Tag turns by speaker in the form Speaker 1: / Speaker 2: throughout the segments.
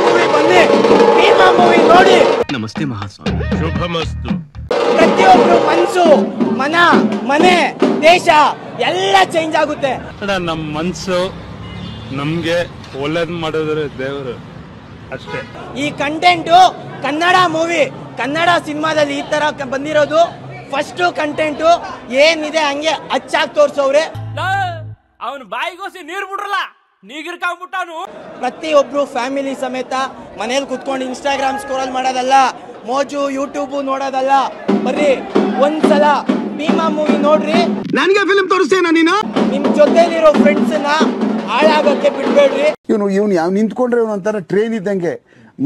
Speaker 1: Movie ಬನ್ನಿ, Bima movie ನೋಡಿ.
Speaker 2: ನಮಸ್ತೆ ಮಹಾಸ್ವಾಮಿ.
Speaker 3: ಶುಭಮಸ್ತು.
Speaker 1: ಪ್ರತಿಯೊಬ್ರು ಮನ್ಸು, ಮನೆ, ದೇಶ ಎಲ್ಲ ಚೇಂಜ್ ಆಗುತ್ತೆ.
Speaker 3: ನಮ್ಮ ಮನ್ಸು ನಮ್ಗೆ ಒಳ್ಳೇದ್ ಮಾಡಿದ್ರೆ ದೇವರು ಅಷ್ಟೇ.
Speaker 1: ಈ ಕಂಟೆಂಟು ಕನ್ನಡ ಮೂವಿ, ಕನ್ನಡ ಸಿನಿಮಾದಲ್ಲಿ ಈ ತರ ಬಂದಿರೋದು ಫಸ್ಟ್ ಕಂಟೆಂಟು. ಏನಿದೆ ಹಂಗೆ ಅಚ್ಚಾಗಿ ತೋರ್ಸವ್ರೆ.
Speaker 4: ಅವನು ಬಾಯಿಗೋಸಿ ನೀರ್ ಬಿಡ್ರಲ್ಲ, ನೀಗಿರ್ಕಾಗ್ಬಿಟ್ಟವನು.
Speaker 1: ಪ್ರತಿಯೊಬ್ರು ಫ್ಯಾಮಿಲಿ ಸಮೇತ ಮನೇಲಿ ಕುತ್ಕೊಂಡು ಇನ್ಸ್ಟಾಗ್ರಾಮ್ ಸ್ಕ್ರೋಲ್ ಮಾಡೋದಲ್ಲ, ಮೋಜು ಯೂಟ್ಯೂಬ್ ನೋಡೋದಲ್ಲ. ಬರ್ರಿ ಒಂದ್ಸಲ ಭೀಮಾ ಮೂವಿ ನೋಡ್ರಿ.
Speaker 2: ನನಗೆ ಫಿಲ್ಮ್ ತೋರಿಸ್ತೇನ ನೀನು?
Speaker 1: ನಿಮ್ ಜೊತೆಲಿರೋ ಫ್ರೆಂಡ್ಸ್ ನ ಹಾಳಾಗಕ್ಕೆ ಬಿಡ್ಬೇಡ್ರಿ.
Speaker 5: ಇವನು ಯಾವ ನಿಂತ್ಕೊಂಡ್ರೆ ಒಂಥರ ಟ್ರೈನ್ ಇದ್ದಂಗೆ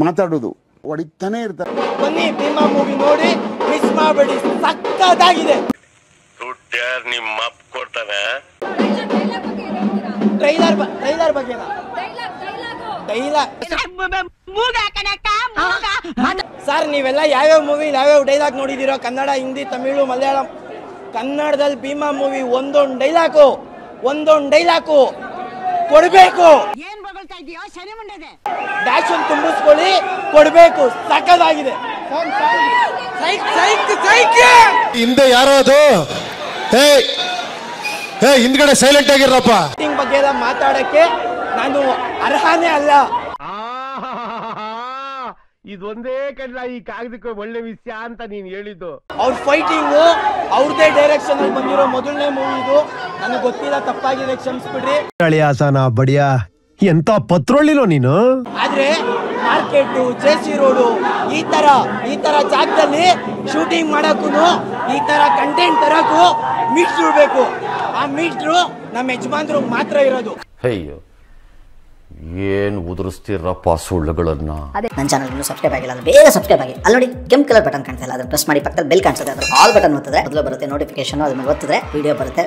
Speaker 5: ಮಾತಾಡೋದು, ಹೊಡಿತಾನೆ ಇರ್ತಾರೆ.
Speaker 1: ಬನ್ನಿ ಭೀಮಾ ಮೂವಿ ನೋಡಿ, ಮಿಸ್ ಮಾಡಬೇಡಿ, ಸಕ್ಕತ್ತಾಗಿದೆ.
Speaker 3: ದುಡ್ಡ್ಯಾರ್ ನಿಮ್ಮ ಅಪ್ಪ ಕೊಡ್ತಾನೆ.
Speaker 1: ಟ್ರೈಲರ್ ಬಗ್ಗೆನಾ? ಸರ್ ನೀವೆಲ್ಲ ಯಾವ್ಯಾವ ಮೂವಿ ಯಾವ್ಯಾವ ಡೈಲಾಗ್ ನೋಡಿದಿರೋ? ಕನ್ನಡ, ಹಿಂದಿ, ತಮಿಳು, ಮಲಯಾಳಂ. ಕನ್ನಡದಲ್ಲಿ ಭೀಮಾ ಮೂವಿ ಒಂದೊಂದು ಡೈಲಾಗು ಕೊಡ್ಬೇಕು. ಡ್ಯಾಶ್ ಒಂದು ತುಂಬಿಸ್ಕೊಳ್ಳಿ, ಕೊಡ್ಬೇಕು. ಸಕ್ಕದಾಗಿದೆ.
Speaker 6: ಹಿಂದೆ ಯಾರೋ ಅದು ಹಿಂದ್ಗಡೆ ಸೈಲೆಂಟ್ ಆಗಿರಪ್ಪ.
Speaker 1: ಬಗ್ಗೆ ಎಲ್ಲ ಮಾತಾಡಕ್ಕೆ ನಾನು ಅರ್ಹನೇ ಅಲ್ಲ.
Speaker 6: ಇದೊಂದೇ ಕಡ್ಲ ಈ ಕಾಗದಕ್ಕೆ ಒಳ್ಳೆ ವಿಷಯ ಅಂತ ನೀನ್ ಹೇಳಿದ್ದು.
Speaker 1: ಅವ್ರ ಫೈಟಿಂಗು ಅವ್ರದೇ ಡೈರೆಕ್ಷನ್ ಅಲ್ಲಿ ಬಂದಿರೋ ಮೊದಲನೇ ಮೂವಿ ಇದು. ನನಗೆ ಗೊತ್ತಿಲ್ಲ, ತಪ್ಪಾಗಿದೆ, ಕ್ಷಮಿಸ್ಬಿಡ್ರಿ.
Speaker 6: ಬಡಿಯಾ ಎಂತ ಪತ್ರೊಳ್ಳಿಲೋ ನೀನು.
Speaker 1: ಆದ್ರೆ ಮಾರ್ಕೆಟ್, ಜೆಸಿ ರೋಡು ಈ ತರ ಜಾಗದಲ್ಲಿ ಶೂಟಿಂಗ್ ಮಾಡಕ್ಕೂ, ಈ ತರ ಕಂಟೆಂಟ್ ತರಕ್ಕೂ ಮೀಟ್ರ್ ಇರ್ಬೇಕು. ಆ ಮೀಟ್ರು ನಮ್ಮ ಯಜಮಾನ್ರು ಮಾತ್ರ ಇರೋದು.
Speaker 7: ಅಯ್ಯೋ, ಏನ್ ಉದುರಿಸ್ತಿರಪ್ಪ ಸುಳ್ಳುಗಳನ್ನ.
Speaker 8: ನನ್ನ ಚಾನಲ್ ಇನ್ನೂ ಸಬ್ಸ್ಕ್ರೈಬ್ ಆಗಿಲ್ಲ ಅಂದ್ರೆ ಬೇಗ ಸಬ್ಸ್ಕ್ರೈಬ್ ಆಗಿ. ಅಲ್ಲಿ ನೋಡಿ ಕೆಂಪು ಕಲರ್ ಬಟನ್ ಕಾಣ್ತಾ ಇಲ್ಲ, ಅದನ್ನ ಪ್ರೆಸ್ ಮಾಡಿ. ಪಕ್ಕದಲ್ಲಿ ಬೆಲ್ ಕಾಣಿಸುತ್ತೆ, ಅದ್ರ ಆಲ್ ಬಟನ್ ಒತ್ತಿದ್ರೆ ಮೊದಲು ಬರುತ್ತೆ ನೋಟಿಫಿಕೇಶನ್. ಅದನ್ನ ಒತ್ತಿದ್ರೆ ವಿಡಿಯೋ ಬರುತ್ತೆ.